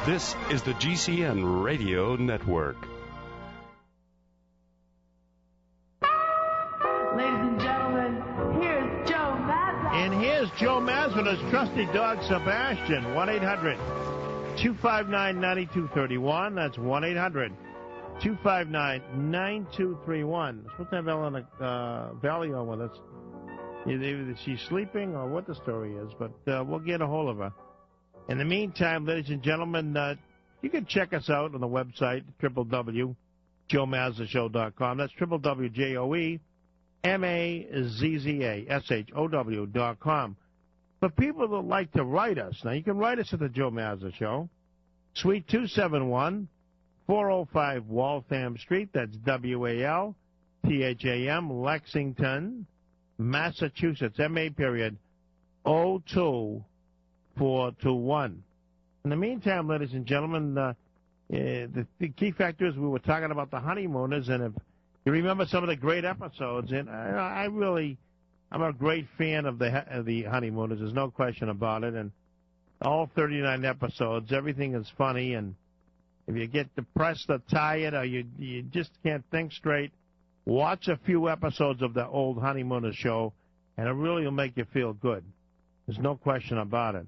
This is the GCN Radio Network. Ladies and gentlemen, here's Joe Mazza. And here's Joe Mazza with his trusty dog, Sebastian. 1-800-259-9231. That's 1-800-259-9231. Supposed to have Ellen Valley on with us. Either she's sleeping or what the story is, but we'll get a hold of her. In the meantime, ladies and gentlemen, you can check us out on the website, www.joemazzashow.com. That's www.joemazzashow.com. For people that like to write us, now you can write us at the Joe Mazza Show, Suite 271, 405 Waltham Street. That's WALTHAM, Lexington, Massachusetts, MA period 02421. In the meantime, ladies and gentlemen, the key factor is we were talking about the Honeymooners, and if you remember some of the great episodes, and I'm a great fan of the Honeymooners. There's no question about it, and all 39 episodes, everything is funny, and if you get depressed or tired or you just can't think straight, watch a few episodes of the old Honeymooners show, and it really will make you feel good. There's no question about it.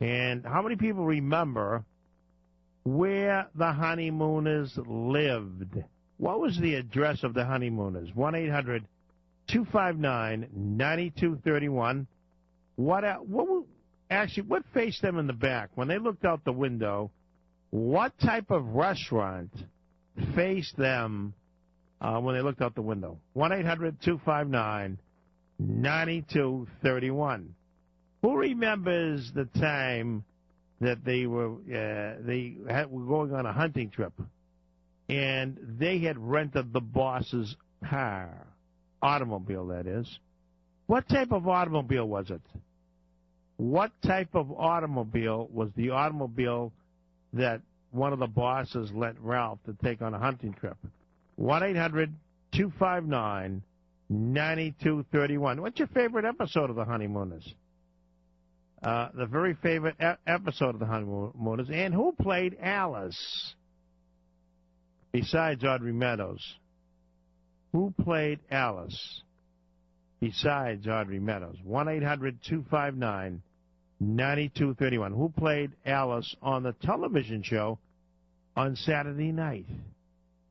And how many people remember where the Honeymooners lived? What was the address of the Honeymooners? 1-800-259-9231. What faced them in the back? When they looked out the window, what type of restaurant faced them when they looked out the window? 1-800-259-9231. Who remembers the time that they were going on a hunting trip, and they had rented the boss's car, automobile, that is? What type of automobile was it? What type of automobile was the automobile that one of the bosses let Ralph to take on a hunting trip? 1-800-259-9231. What's your favorite episode of the Honeymooners? The very favorite episode of the Honeymooners. And who played Alice besides Audrey Meadows? Who played Alice besides Audrey Meadows? 1-800-259-9231. Who played Alice on the television show on Saturday night?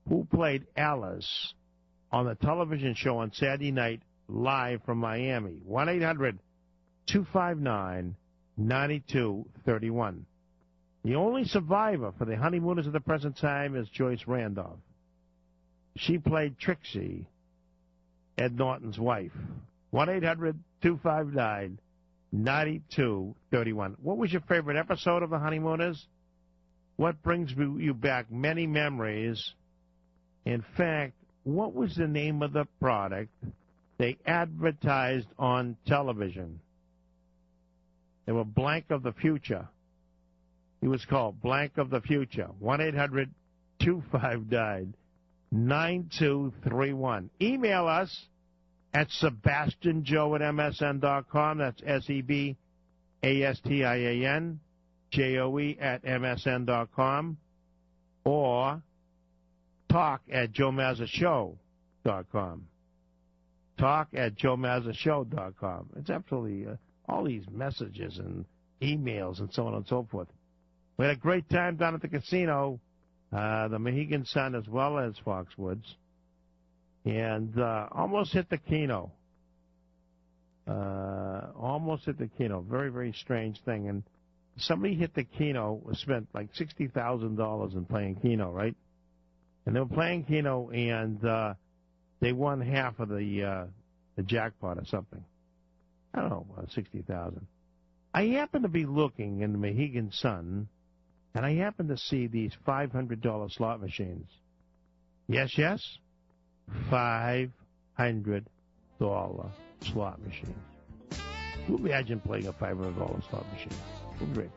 Who played Alice on the television show on Saturday night live from Miami? 1-800-259-9231. The only survivor for the Honeymooners at the present time is Joyce Randolph. She played Trixie, Ed Norton's wife. 1-800-259-9231. What was your favorite episode of the Honeymooners? What brings you back many memories? In fact, what was the name of the product they advertised on television? They were Blank of the Future. He was called Blank of the Future. 1-800-259-9231. Email us at SebastianJoe@MSN.com. That's SebastianJoe@MSN.com. Or talk@JoeMazzashow.com. Talk@JoeMazzashow.com. It's absolutely all these messages and emails and so on and so forth. We had a great time down at the casino, the Mohegan Sun as well as Foxwoods, and almost hit the Keno. Almost hit the Keno. Very, very strange thing. And somebody hit the Keno, spent like $60,000 in playing Keno, right? And they were playing Keno, and they won half of the jackpot or something. I don't know, 60,000. I happened to be looking in the Mohegan Sun, and I happened to see these $500 slot machines. Yes, yes, $500 slot machines. Who imagine playing a $500 slot machine? Great.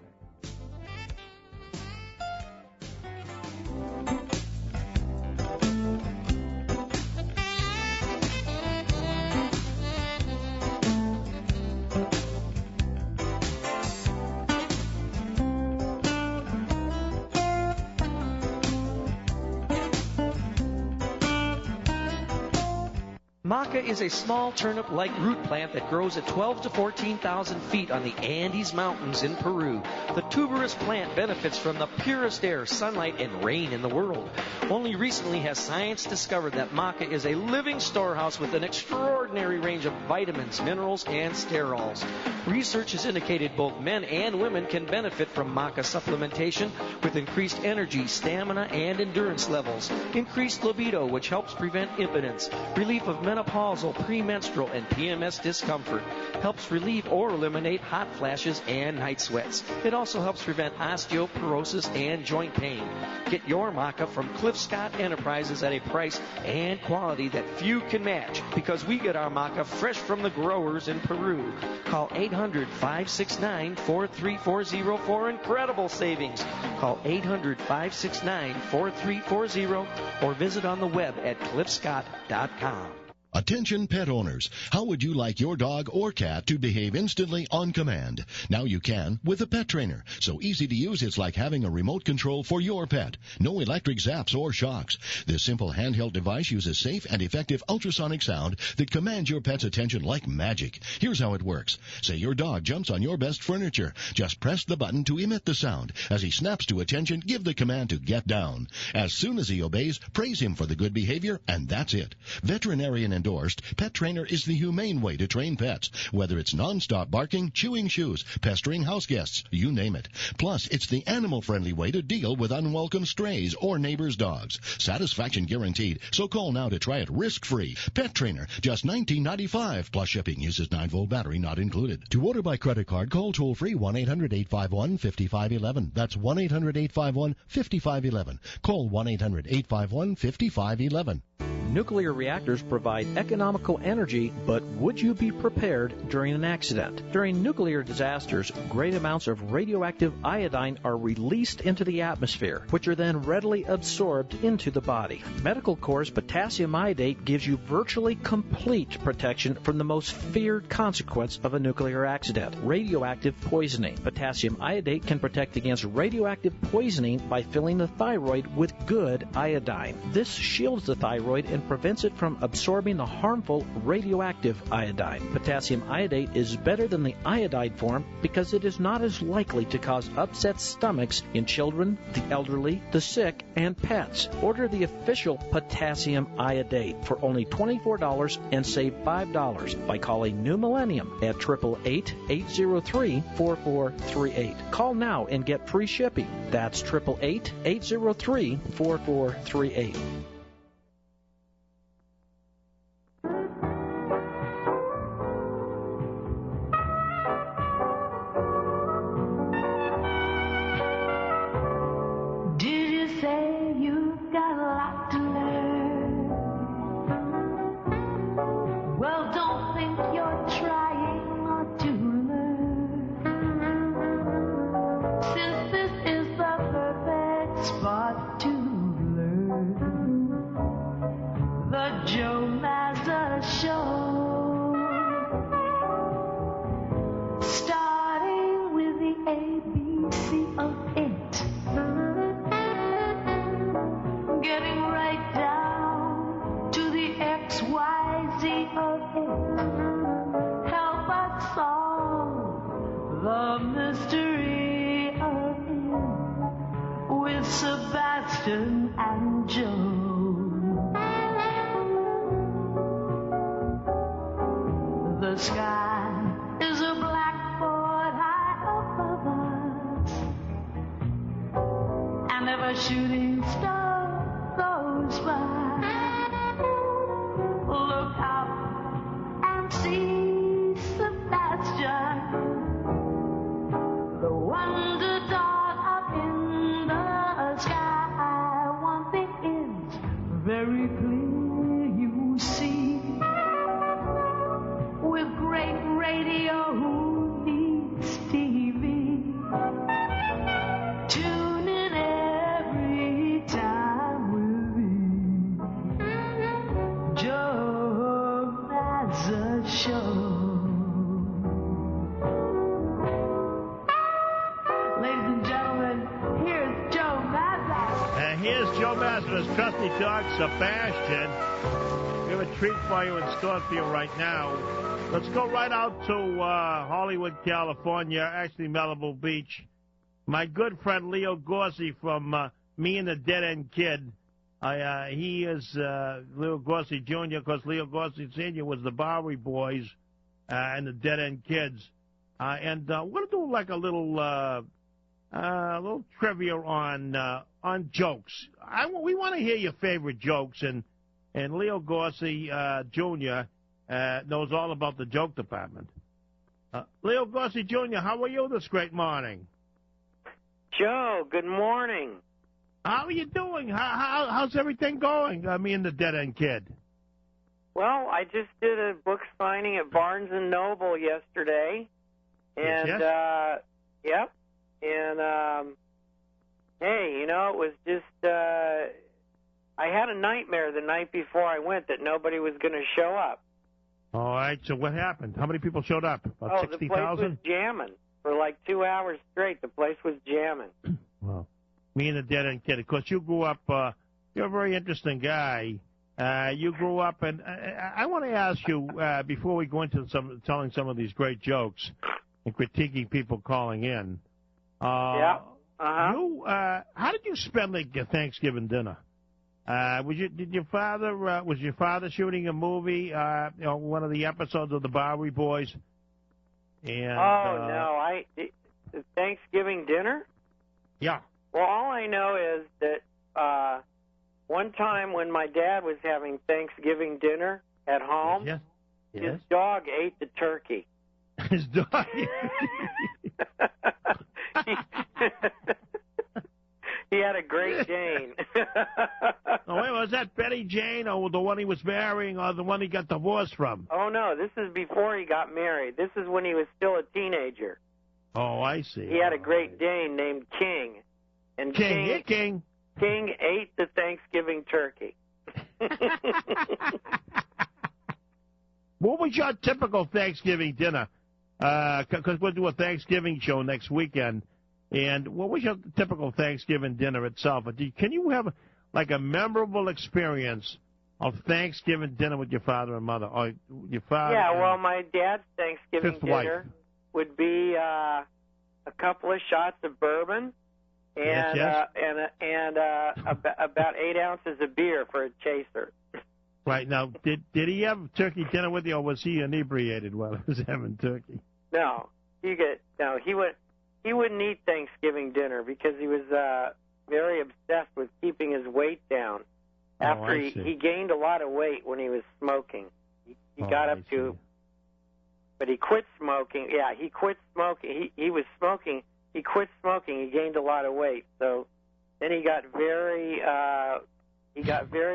Maca is a small turnip-like root plant that grows at 12 to 14,000 feet on the Andes Mountains in Peru. The tuberous plant benefits from the purest air, sunlight, and rain in the world. Only recently has science discovered that maca is a living storehouse with an extraordinary range of vitamins, minerals, and sterols. Research has indicated both men and women can benefit from maca supplementation with increased energy, stamina, and endurance levels, increased libido, which helps prevent impotence, relief of menopausal, premenstrual, and PMS discomfort, helps relieve or eliminate hot flashes and night sweats. It also helps prevent osteoporosis and joint pain. Get your maca from Cliff Scott Enterprises at a price and quality that few can match, because we get our maca fresh from the growers in Peru. Call 800-569-4340 for incredible savings. Call 800-569-4340 or visit on the web at cliffscott.com. Attention pet owners, how would you like your dog or cat to behave instantly on command? Now you can with a pet trainer. So easy to use, it's like having a remote control for your pet. No electric zaps or shocks. This simple handheld device uses safe and effective ultrasonic sound that commands your pet's attention like magic. Here's how it works. Say your dog jumps on your best furniture. Just press the button to emit the sound. As he snaps to attention, give the command to get down. As soon as he obeys, praise him for the good behavior, and that's it. Veterinarian endorsed, Pet Trainer is the humane way to train pets, whether it's non-stop barking, chewing shoes, pestering house guests, you name it. Plus, it's the animal-friendly way to deal with unwelcome strays or neighbors' dogs. Satisfaction guaranteed, so call now to try it risk-free. Pet Trainer, just $19.95, plus shipping. Uses 9-volt battery not included. To order by credit card, call toll-free 1-800-851-5511. That's 1-800-851-5511. Call 1-800-851-5511. Nuclear reactors provide economical energy, but would you be prepared during an accident? During nuclear disasters, great amounts of radioactive iodine are released into the atmosphere, which are then readily absorbed into the body. Medical Corps' potassium iodate gives you virtually complete protection from the most feared consequence of a nuclear accident, radioactive poisoning. Potassium iodate can protect against radioactive poisoning by filling the thyroid with good iodine. This shields the thyroid and prevents it from absorbing the harmful radioactive iodine. Potassium iodate is better than the iodide form because it is not as likely to cause upset stomachs in children, the elderly, the sick, and pets. Order the official potassium iodate for only $24 and save $5 by calling New Millennium at 888-803-4438. Call now and get free shipping. That's 888-803-4438. Here's Joe Massa's trusty dog, Sebastian. We have a treat for you in store for you right now. Let's go right out to Hollywood, California, actually Malibu Beach. My good friend Leo Gorcey from Me and the Dead End Kid. He is Leo Gorcey Jr. because Leo Gorcey Sr. was the Bowery Boys and the Dead End Kids. And we're going to do like a little trivia on jokes. We want to hear your favorite jokes, and Leo Gorcey Jr. Knows all about the joke department. Leo Gorcey Jr., how are you this great morning? Joe, good morning. How are you doing? How's everything going? Me and the Dead End Kid. Well, I just did a book signing at Barnes & Noble yesterday. And, yes. Yep. And, hey, you know, it was just, I had a nightmare the night before I went that nobody was going to show up. All right, so what happened? How many people showed up? About 60,000? The place was jamming. For like 2 hours straight, the place was jamming. Well, Me and the Dead End Kid. Of course, you grew up, you're a very interesting guy. You grew up, and I want to ask you, before we go into telling some of these great jokes and critiquing people calling in, yeah. How did you spend your Thanksgiving dinner? Was your father shooting a movie? One of the episodes of the Bowery Boys? And, no, the Thanksgiving dinner? Yeah. Well, all I know is that one time when my dad was having Thanksgiving dinner at home, yes. His dog ate the turkey. His dog? He had a Great Dane. Oh, wait, was that Betty Jane, or the one he was marrying, or the one he got divorced from? Oh, no, this is before he got married. This is when he was still a teenager. Oh, I see. He had a Great Dane named King. And King ate the Thanksgiving turkey. What was your typical Thanksgiving dinner? Because we'll do a Thanksgiving show next weekend. And what was your typical Thanksgiving dinner itself? Can you have like a memorable experience of Thanksgiving dinner with your father and mother, or your father? Yeah, well, my dad's Thanksgiving dinner would be a couple of shots of bourbon and about 8 ounces of beer for a chaser. Right. Now, did he have turkey dinner with you, or was he inebriated while he was having turkey? No, he wouldn't eat Thanksgiving dinner because he was very obsessed with keeping his weight down. After he gained a lot of weight when he was smoking. He got up to, but he quit smoking. Yeah, he quit smoking. He was smoking. He quit smoking. He gained a lot of weight. So then he got very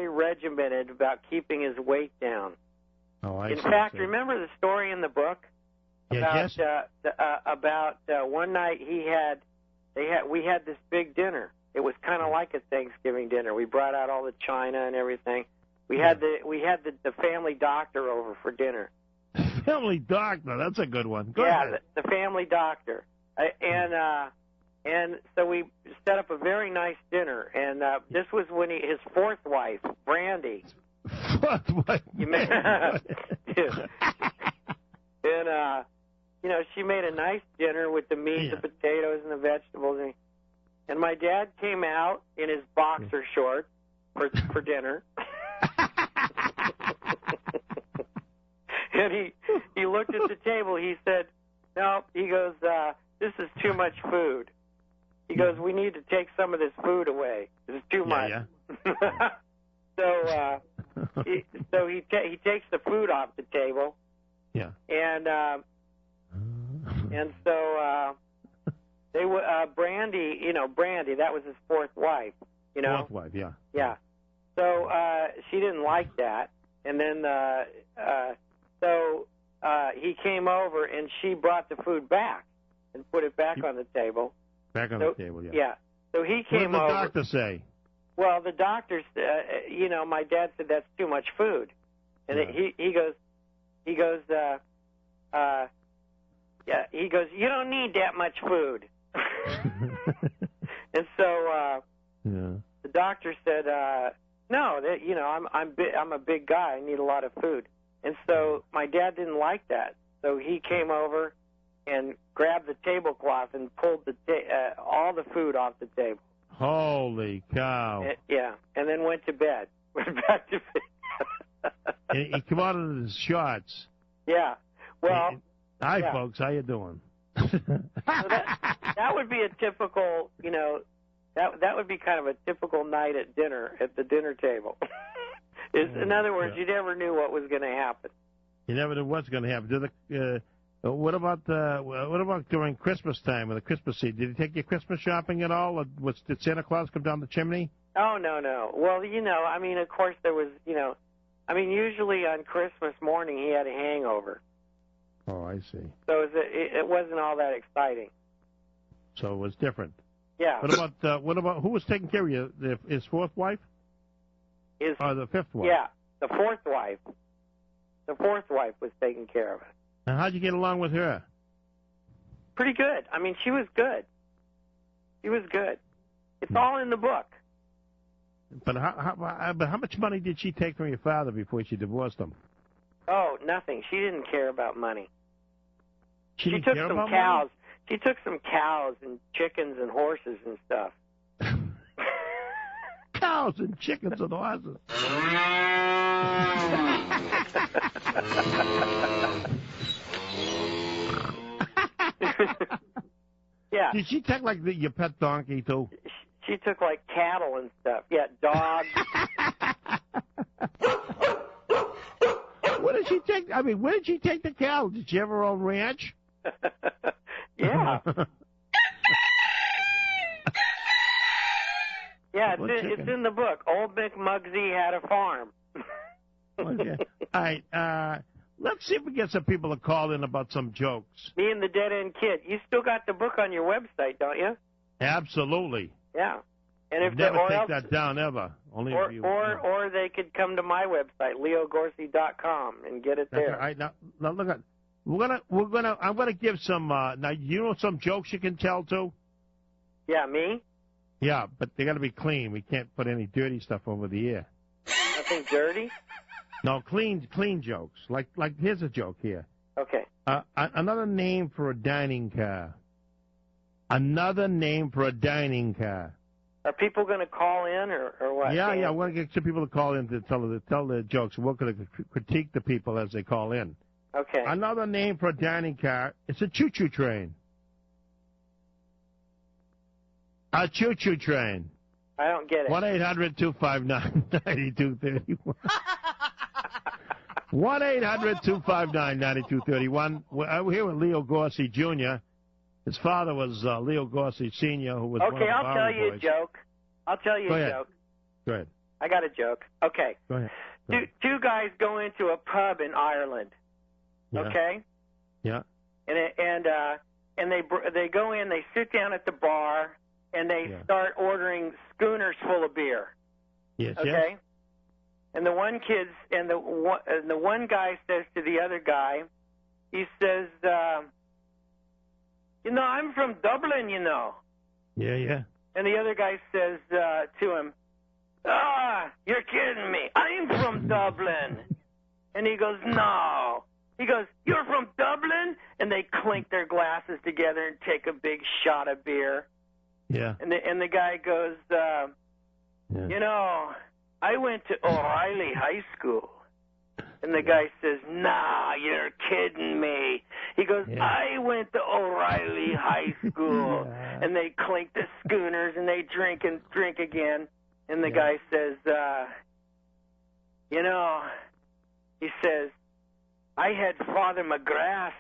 regimented about keeping his weight down. In fact, remember the story in the book? About one night we had this big dinner. It was kind of like a Thanksgiving dinner. We brought out all the china and everything. We had the family doctor over for dinner. Family doctor, that's a good one. Go ahead. The family doctor, and so we set up a very nice dinner. And this was when his fourth wife, Brandy. Fourth wife. And she made a nice dinner with the meat, the potatoes, and the vegetables. And my dad came out in his boxer shorts for dinner. And he looked at the table. He said, "No," he goes, "this is too much food." He goes, "We need to take some of this food away. This is too much." Yeah. So he takes the food off the table. Yeah. And so they were Brandy. Brandy. That was his fourth wife. Fourth wife. Yeah. Yeah. So she didn't like that, and then he came over and she brought the food back and put it back on the table. Back on the table. Yeah. Yeah. So he came over. What did the doctor say? Well, the doctor, my dad said that's too much food, and he goes, you don't need that much food. And so the doctor said, No, I'm a big guy. I need a lot of food. And so my dad didn't like that. So he came over and grabbed the tablecloth and pulled all the food off the table. Holy cow. Yeah, and then went to bed. Went back to bed. And he came out in his shorts. Yeah. Well. Hi, folks. How you doing? So that would be a typical, that would be kind of a typical night at dinner, at the dinner table. In other words, you never knew what was going to happen. You never knew what's going to happen. What about during Christmas time with the Christmas season? Did he take you Christmas shopping at all? Or did Santa Claus come down the chimney? Oh, no. Well, of course there was, usually on Christmas morning he had a hangover. Oh, I see. So it wasn't all that exciting. So it was different. Yeah. What about who was taking care of you? His fourth wife? Or the fifth wife? Yeah, the fourth wife. The fourth wife was taking care of it. And how'd you get along with her? Pretty good. I mean, she was good. She was good. It's all in the book. But how much money did she take from your father before she divorced him? Oh, nothing. She didn't care about money. She took some cows. Money? She took some cows and chickens and horses and stuff. Cows and chickens and horses. Yeah. Did she take your pet donkey too? She took cattle and stuff. Yeah, dogs. What did she take? I mean, where did she take the cow? Did she have her own ranch? Yeah. Yeah, it's in the book. Old McMugsy had a farm. Okay. All right. Let's see if we get some people to call in about some jokes. Me and the Dead End Kid. You still got the book on your website, don't you? Absolutely. Yeah. And if never take that down ever. Only if you, or they could come to my website, leogorcey.com, and get it there. All right. Now look at. I'm gonna give some. Now you know some jokes you can tell too. Yeah, me. Yeah, but they got to be clean. We can't put any dirty stuff over the air. Nothing dirty? No, clean jokes. Like here's a joke here. Okay. Another name for a dining car. Another name for a dining car. Are people going to call in or what? Yeah. We're going to get some people to call in to tell their jokes. We're going to critique the people as they call in. Okay. Another name for a dining car is a choo-choo train. A choo-choo train. I don't get it. 1-800-259-9231. 1-800-259-9231. We're here with Leo Gorcey Jr. His father was Leo Gorcey Sr., who was one of the I'll tell you boys. a joke. I'll tell you a joke. Go ahead. I got a joke. Okay. Go ahead. Two guys go into a pub in Ireland. Yeah. Okay? Yeah. And they go in, they sit down at the bar, and they start ordering schooners full of beer. Yes. Okay? Yes. And the one one guy says to the other guy, he says, I'm from Dublin, Yeah. And the other guy says to him, you're kidding me. I'm from Dublin. And he goes, no. He goes, you're from Dublin? And they clink their glasses together and take a big shot of beer. Yeah. And the guy goes, I went to O'Reilly High School. And the guy says, nah, you're kidding me. He goes, I went to O'Reilly High School. And they clink the schooners and they drink again. And the guy says, he says, I had Father McGrath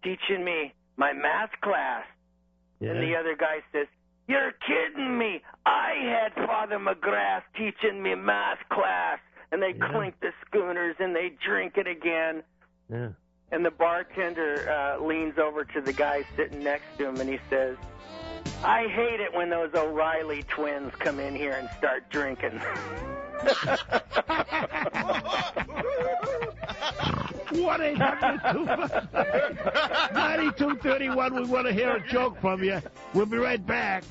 teaching me my math class. Yeah. And the other guy says, you're kidding me. I had Father McGrath teaching me math class. And they clink the schooners and they drink it again. Yeah. And the bartender leans over to the guy sitting next to him and he says, I hate it when those O'Reilly twins come in here and start drinking. 1-800-259-9231. We want to hear a joke from you. We'll be right back.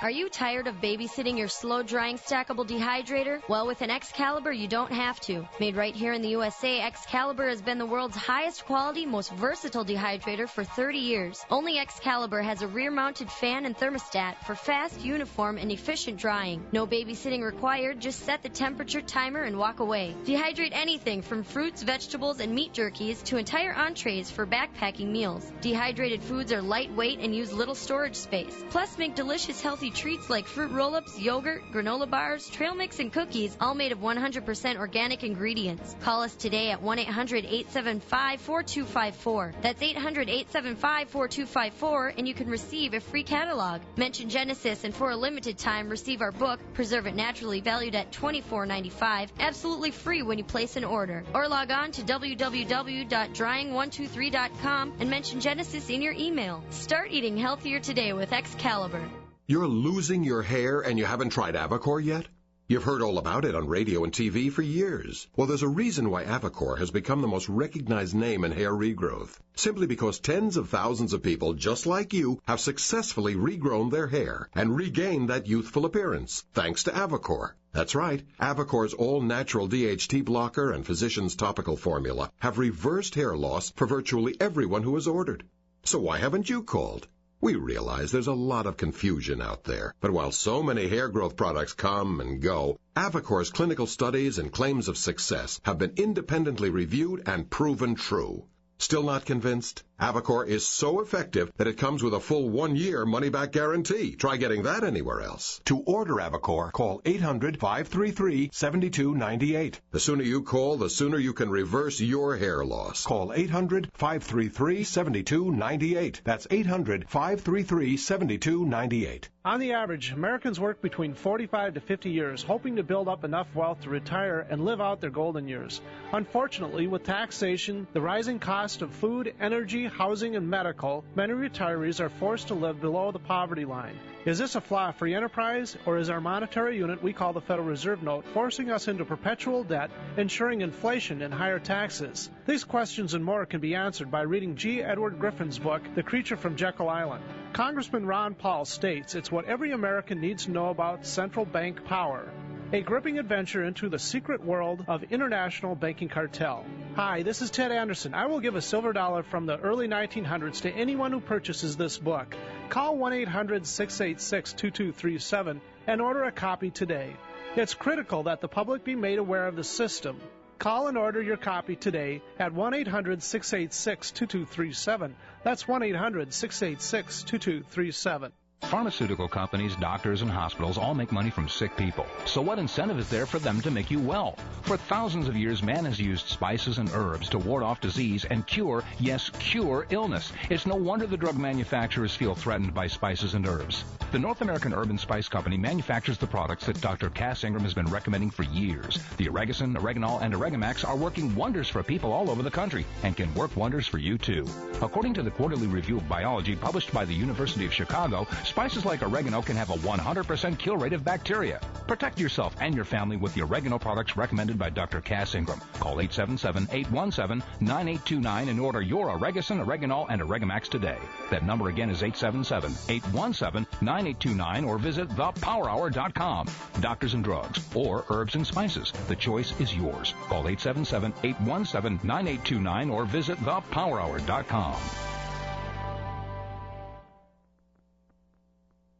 Are you tired of babysitting your slow-drying stackable dehydrator? Well, with an Excalibur, you don't have to. Made right here in the USA, Excalibur has been the world's highest quality, most versatile dehydrator for 30 years. Only Excalibur has a rear-mounted fan and thermostat for fast, uniform, and efficient drying. No babysitting required, just set the temperature timer and walk away. Dehydrate anything from fruits, vegetables, and meat jerkies to entire entrees for backpacking meals. Dehydrated foods are lightweight and use little storage space. Plus, make delicious, healthy treats like fruit roll-ups, yogurt, granola bars, trail mix, and cookies, all made of 100% organic ingredients. Call us today at 1-800-875-4254. That's 800-875-4254, and you can receive a free catalog. Mention Genesis, and for a limited time, receive our book, Preserve It Naturally, valued at $24.95, absolutely free when you place an order. Or log on to www.drying123.com and mention Genesis in your email. Start eating healthier today with Excalibur. You're losing your hair and you haven't tried Avacor yet? You've heard all about it on radio and TV for years. Well, there's a reason why Avacor has become the most recognized name in hair regrowth. Simply because tens of thousands of people just like you have successfully regrown their hair and regained that youthful appearance, thanks to Avacor. That's right. Avacor's all-natural DHT blocker and Physicians topical formula have reversed hair loss for virtually everyone who has ordered. So why haven't you called? We realize there's a lot of confusion out there, but while so many hair growth products come and go, Avacor's clinical studies and claims of success have been independently reviewed and proven true. Still not convinced? Avacor is so effective that it comes with a full 1-year money-back guarantee. Try getting that anywhere else. To order Avacor, call 800-533-7298. The sooner you call, the sooner you can reverse your hair loss. Call 800-533-7298. That's 800-533-7298. On the average, Americans work between 45 to 50 years, hoping to build up enough wealth to retire and live out their golden years. Unfortunately, with taxation, the rising cost of food, energy, housing, and medical, many retirees are forced to live below the poverty line. Is this a flaw-free enterprise, or is our monetary unit we call the Federal Reserve Note forcing us into perpetual debt, ensuring inflation and higher taxes? These questions and more can be answered by reading G. Edward Griffin's book, The Creature from Jekyll Island. Congressman Ron Paul states it's what every American needs to know about central bank power. A gripping adventure into the secret world of international banking cartel. Hi, this is Ted Anderson. I will give a silver dollar from the early 1900s to anyone who purchases this book. Call 1-800-686-2237 and order a copy today. It's critical that the public be made aware of the system. Call and order your copy today at 1-800-686-2237. That's 1-800-686-2237. Pharmaceutical companies, doctors, and hospitals all make money from sick people. So what incentive is there for them to make you well? For thousands of years, man has used spices and herbs to ward off disease and cure, yes, cure illness. It's no wonder the drug manufacturers feel threatened by spices and herbs. The North American Herb and Spice Company manufactures the products that Dr. Cass Ingram has been recommending for years. The Oregacin, Oreganol, and Oregamax are working wonders for people all over the country and can work wonders for you, too. According to the Quarterly Review of Biology published by the University of Chicago, spices like oregano can have a 100% kill rate of bacteria. Protect yourself and your family with the oregano products recommended by Dr. Cass Ingram. Call 877-817-9829 and order your Oregacin, Oreganol, and Oregamax today. That number again is 877-817-9829 or visit thepowerhour.com. Doctors and drugs or herbs and spices. The choice is yours. Call 877-817-9829 or visit thepowerhour.com.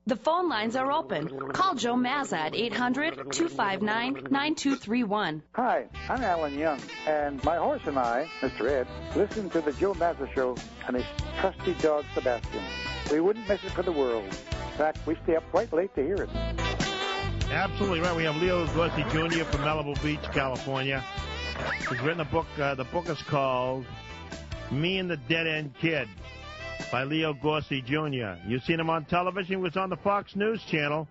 The phone lines are open. Call Joe Mazza at 800-259-9231. Hi, I'm Alan Young, and my horse and I, Mr. Ed, listen to the Joe Mazza Show and his trusty dog, Sebastian. We wouldn't miss it for the world. In fact, we stay up quite late to hear it. Absolutely right. We have Leo Gorcey Jr. from Malibu Beach, California. He's written a book. The book is called Me and the Dead End Kid, by Leo Gorcey Jr. You've seen him on television. He was on the Fox News channel.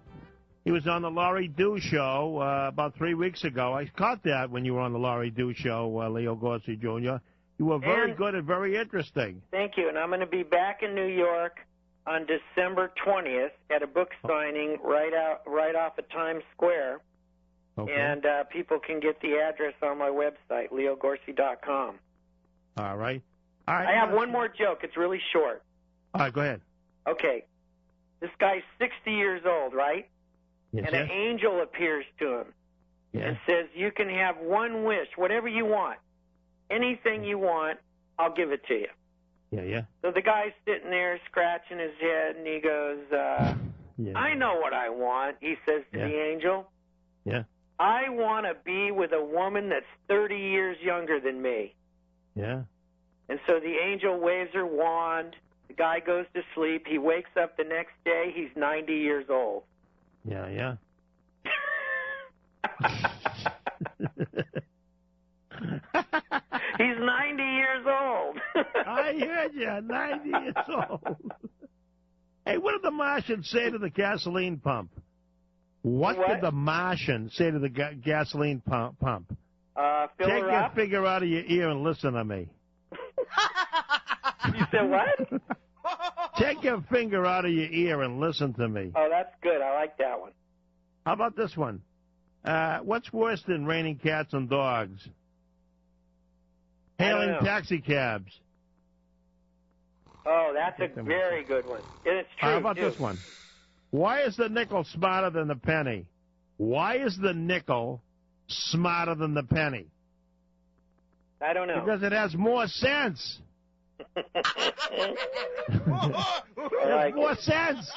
He was on the Laurie Dew show about 3 weeks ago. I caught that when you were on the Laurie Dew show, Leo Gorcey Jr. You were very good and very interesting. Thank you. And I'm going to be back in New York on December 20th at a book signing right off of Times Square. Okay. And people can get the address on my website, leogorcey.com. All right. I have one more joke. It's really short. All right, go ahead. Okay. This guy's 60 years old, right? Yes, and an angel appears to him and says, you can have one wish, whatever you want. Anything you want, I'll give it to you. Yeah. So the guy's sitting there scratching his head, and he goes, I know what I want, he says to the angel. Yeah. I want to be with a woman that's 30 years younger than me. Yeah. And so the angel waves her wand. The guy goes to sleep. He wakes up the next day. He's 90 years old. Yeah. He's 90 years old. I heard you, 90 years old. Hey, what did the Martian say to the gasoline pump? What did the Martian say to the gasoline pump? Fill Take her your up? finger out of your ear and listen to me. You said what? Take your finger out of your ear and listen to me. Oh, that's good. I like that one. How about this one? What's worse than raining cats and dogs? Hailing taxi cabs. Oh, that's a very good one. And it's true, How about this one? Why is the nickel smarter than the penny? Why is the nickel smarter than the penny? I don't know. Because it has more sense. More sense.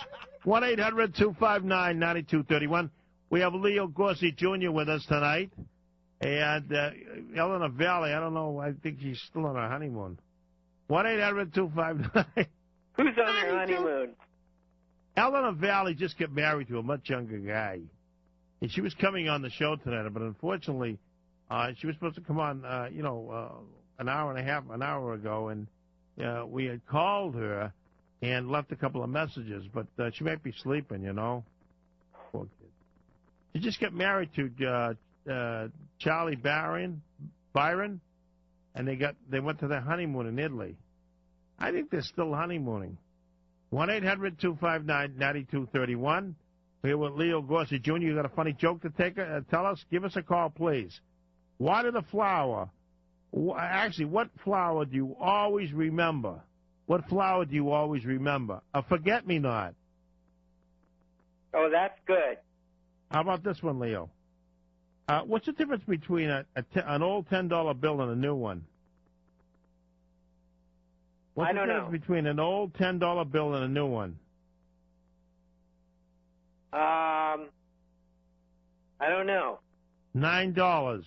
1-800-259-9231. We have Leo Gorcey Jr. with us tonight. And Eleanor Valley, I don't know, I think she's still on her honeymoon. 1-800-259. Who's on their honeymoon? Eleanor Valley just got married to a much younger guy. And she was coming on the show tonight, but unfortunately, she was supposed to come on, an hour ago, and we had called her and left a couple of messages, but she might be sleeping, Poor kid. She just got married to Charlie Byron, and they went to their honeymoon in Italy. I think they're still honeymooning. 1-800-259-9231. Here with Leo Gorcey Jr. You got a funny joke to tell us? Give us a call, please. Why did the flower... Actually, what flower do you always remember? What flower do you always remember? A forget-me-not. Oh, that's good. How about this one, Leo? What's the difference between an old $10 bill and a new one? What's the difference between an old $10 bill and a new one? I don't know. $9.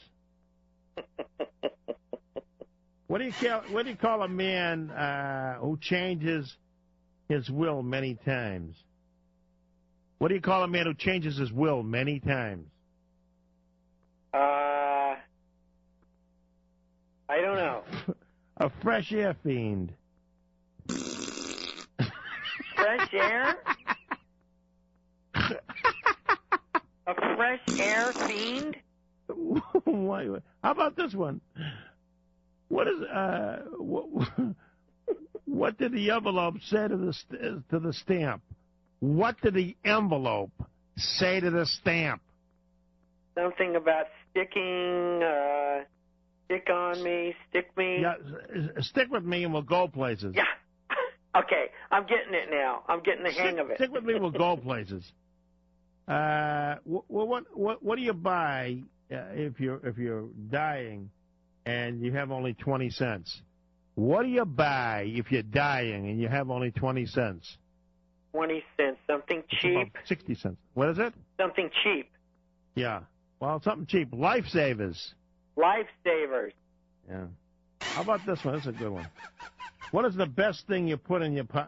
What do you call a man who changes his will many times? What do you call a man who changes his will many times? I don't know. A fresh air fiend. Fresh air? A fresh air fiend? How about this one? What did the envelope say to the stamp? What did the envelope say to the stamp? Something about sticking, stick on me, stick me. Yeah, stick with me and we'll go places. Yeah. Okay, I'm getting it now. I'm getting the hang of it. Stick with me, we'll go places. What do you buy if you're dying and you have only 20 cents? What do you buy if you're dying and you have only 20 cents? 20 cents, something cheap. About 60 cents. What is it? Something cheap. Yeah. Well, something cheap. Lifesavers. Lifesavers. Yeah. How about this one? This is a good one. What is the best thing you put in your pie?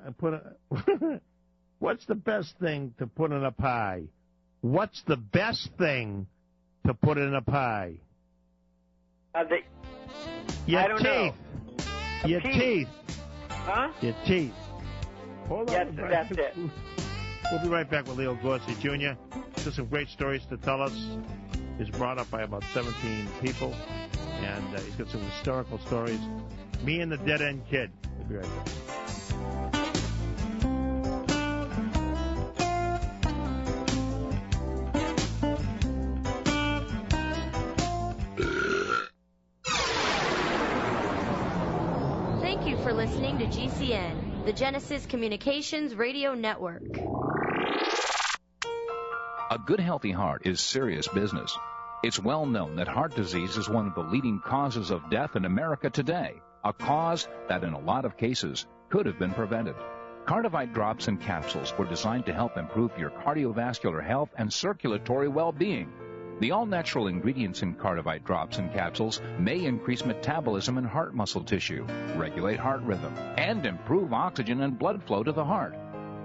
What's the best thing to put in a pie? What's the best thing to put in a pie? Your teeth. Know. Your teeth. Huh? Your teeth. Hold on. Yes, that's it. We'll be right back with Leo Gorcey Jr. Just some great stories to tell us. He's brought up by about 17 people, and he's got some historical stories. Me and the Dead End Kid. We'll be right back. for listening to GCN, the Genesis Communications Radio Network. A good, healthy heart is serious business. It's well known that heart disease is one of the leading causes of death in America today, a cause that in a lot of cases could have been prevented. Cardivite drops and capsules were designed to help improve your cardiovascular health and circulatory well-being. The all-natural ingredients in Cardivite drops and capsules may increase metabolism in heart muscle tissue, regulate heart rhythm, and improve oxygen and blood flow to the heart.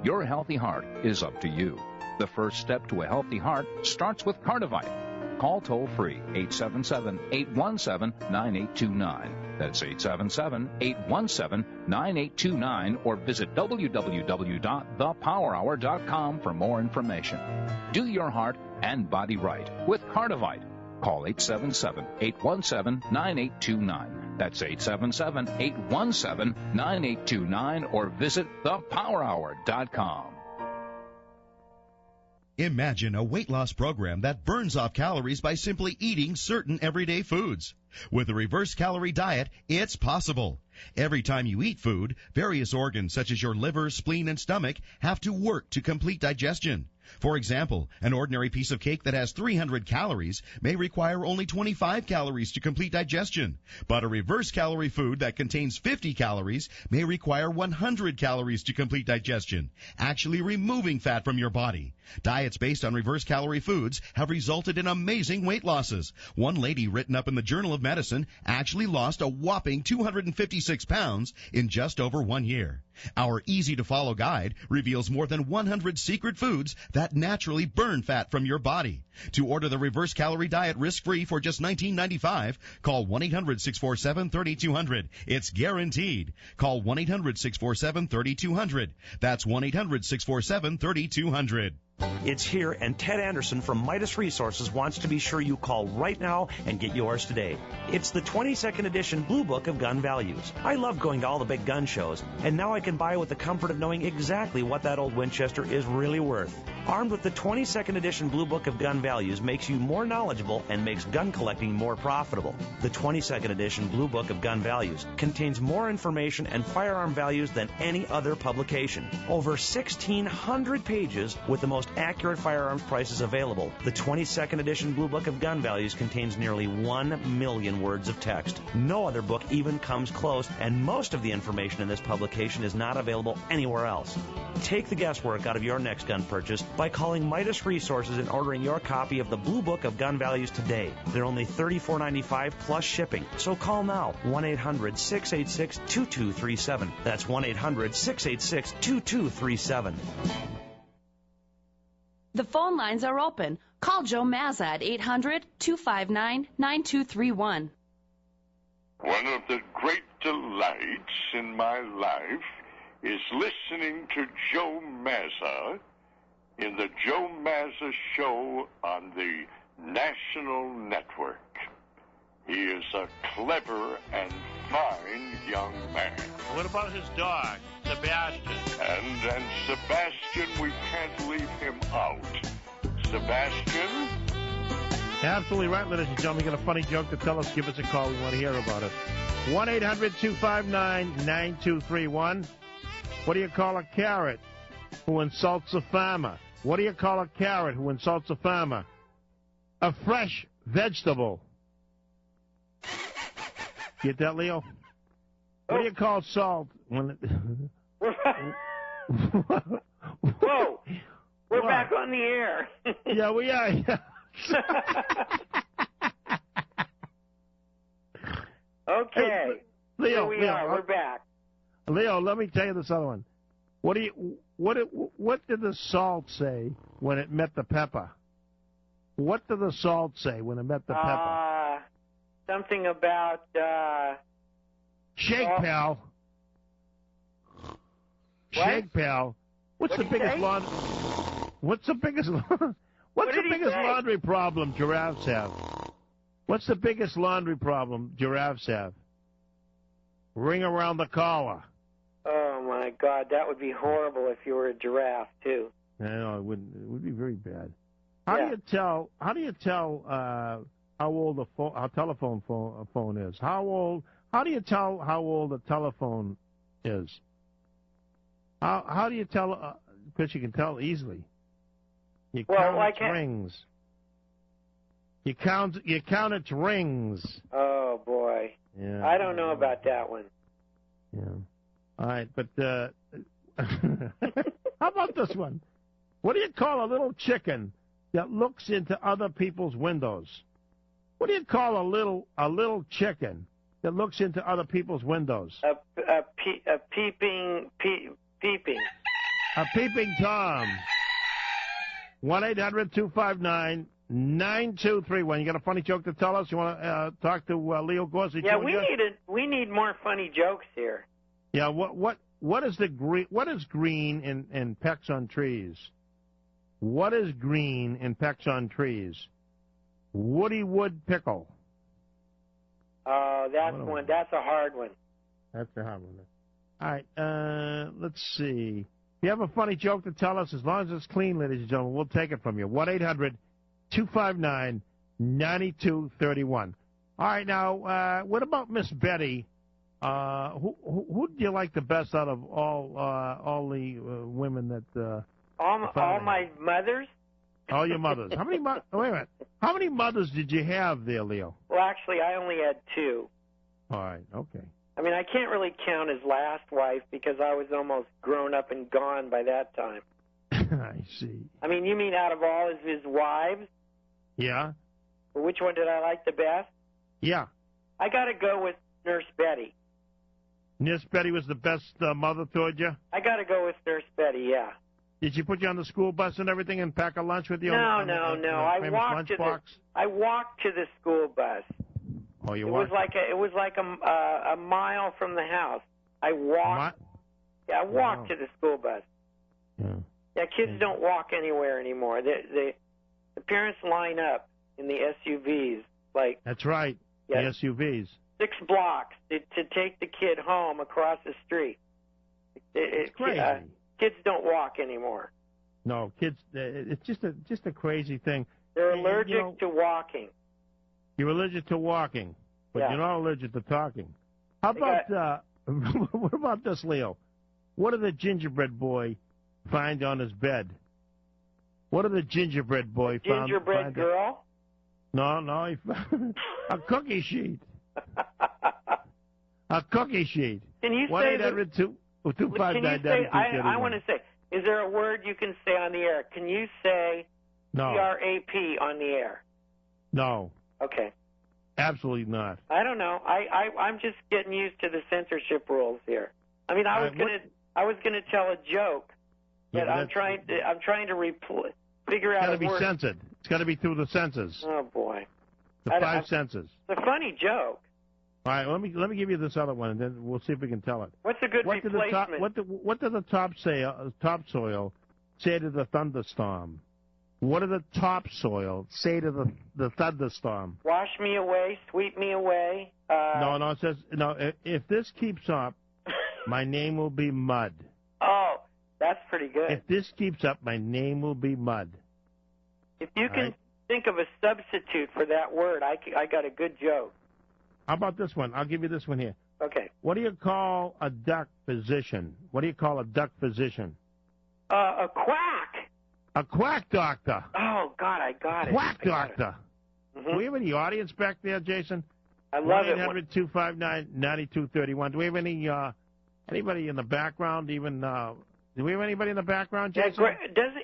Your healthy heart is up to you. The first step to a healthy heart starts with Cardivite. Call toll-free 877-817-9829. That's 877-817-9829, or visit www.thepowerhour.com for more information. Do your heart and body right with Cardivite. Call 877-817-9829. That's 877-817-9829, or visit thepowerhour.com. Imagine a weight loss program that burns off calories by simply eating certain everyday foods. With a reverse calorie diet, it's possible. Every time you eat food, various organs such as your liver, spleen, and stomach have to work to complete digestion. For example, an ordinary piece of cake that has 300 calories may require only 25 calories to complete digestion. But a reverse calorie food that contains 50 calories may require 100 calories to complete digestion, actually removing fat from your body. Diets based on reverse calorie foods have resulted in amazing weight losses. One lady written up in the Journal of Medicine actually lost a whopping 256 pounds in just over 1 year. Our easy-to-follow guide reveals more than 100 secret foods that naturally burn fat from your body. To order the reverse calorie diet risk-free for just $19.95, call 1-800-647-3200. It's guaranteed. Call 1-800-647-3200. That's 1-800-647-3200. It's here, and Ted Anderson from Midas Resources wants to be sure you call right now and get yours today. It's the 22nd edition Blue Book of Gun Values. I love going to all the big gun shows, and now I can buy with the comfort of knowing exactly what that old Winchester is really worth. Armed with the 22nd edition Blue Book of Gun Values makes you more knowledgeable and makes gun collecting more profitable. The 22nd edition Blue Book of Gun Values contains more information and firearm values than any other publication. Over 1,600 pages with the most accurate firearms prices available. The 22nd edition Blue Book of Gun Values contains nearly 1 million words of text. No other book even comes close, and most of the information in this publication is not available anywhere else. Take the guesswork out of your next gun purchase by calling Midas Resources and ordering your copy of the Blue Book of Gun Values today. They're only $34.95 plus shipping. So call now, 1-800-686-2237. That's 1-800-686-2237. The phone lines are open. Call Joe Mazza at 800-259-9231. One of the great delights in my life is listening to Joe Mazza in the Joe Mazza Show on the National Network. He is a clever and fine young man. What about his dog, Sebastian? And Sebastian, we can't leave him out. Sebastian? Absolutely right, ladies and gentlemen. You got a funny joke to tell us? Give us a call. We want to hear about it. 1-800-259-9231. What do you call a carrot who insults a farmer? What do you call a carrot who insults a farmer? A fresh vegetable. Get that, Leo? What do you call salt when it... Whoa! We're back on the air. Yeah, we are. Yeah. Okay. Hey, Leo, here we are. We're back. Leo, let me tell you this other one. What did the salt say when it met the pepper? What did the salt say when it met the pepper? Something about Shake, pal. What? Shake, pal. What's the biggest laundry problem giraffes have? What's the biggest laundry problem giraffes have? Ring around the collar. Oh my God, that would be horrible if you were a giraffe too. No, it wouldn't. It would be very bad. How do you tell how old a telephone phone is? How do you tell how old a telephone is. How do you tell? Because you can tell easily. You count its rings. You count its rings. Oh boy. Yeah. I don't know about that one. Yeah. All right, but how about this one? What do you call a little chicken that looks into other people's windows? What do you call a little chicken that looks into other people's windows? A peeping. A peeping Tom. 1-800-259-9231. You got a funny joke to tell us? You want to talk to Leo Gorcey Jr.? Yeah, we need more funny jokes here. Yeah. What is green in Pecks on Trees? What is green in Pecks on Trees? Woody Wood Pickle. Oh, that's a hard one. That's a hard one. All right. Let's see. If you have a funny joke to tell us, as long as it's clean, ladies and gentlemen, we'll take it from you. 1-800-259-9231. All right. Now, what about Miss Betty? Who do you like the best out of all the women that? All my mothers. All your mothers. How many? Wait a minute. How many mothers did you have there, Leo? Well, actually, I only had 2. All right. Okay. I mean, I can't really count his last wife because I was almost grown up and gone by that time. I see. I mean, you mean out of all of his wives? Yeah. Well, which one did I like the best? Yeah. I got to go with Nurse Betty. Nurse Betty was the best mother toward you? I got to go with Nurse Betty, yeah. Did she put you on the school bus and everything and pack a lunch with you? No. I walked to the school bus. Oh, you walked? It was like a mile from the house. I walked. I walked to the school bus. Yeah, kids don't walk anywhere anymore. The parents line up in the SUVs. That's right. Yeah, the SUVs. 6 blocks to take the kid home across the street. It's crazy. Kids don't walk anymore. No, kids. It's just a crazy thing. They're allergic to walking. You're allergic to walking, but you're not allergic to talking. How about what about this, Leo? What did the gingerbread boy find on his bed? What did the gingerbread boy find? Gingerbread girl? No, he found a cookie sheet. A cookie sheet. Can you say that? 1-800-259-9231. I want to say, is there a word you can say on the air? Can you say CRAP on the air? No. Okay. Absolutely not. I don't know. I'm just getting used to the censorship rules here. I mean, I was gonna tell a joke, but I'm trying to figure out. It's got to be censored. It's got to be through the senses. Oh boy. The 5 senses. It's a funny joke. All right, let me give you this other one, and then we'll see if we can tell it. What's a good replacement? What did the topsoil say to the thunderstorm? What did the topsoil say to the thunderstorm? Wash me away, sweep me away. No, it says if this keeps up, my name will be mud. Oh, that's pretty good. If this keeps up, my name will be mud. If you can think of a substitute for that word, I got a good joke. How about this one? I'll give you this one here. Okay. What do you call a duck physician? What do you call a duck physician? A quack. A quack doctor. Oh, God, I got it. Quack doctor. Mm-hmm. Do we have any audience back there, Jason? I love it. 1-800-259-9231. Do we have anybody in the background? Do we have anybody in the background, Jason?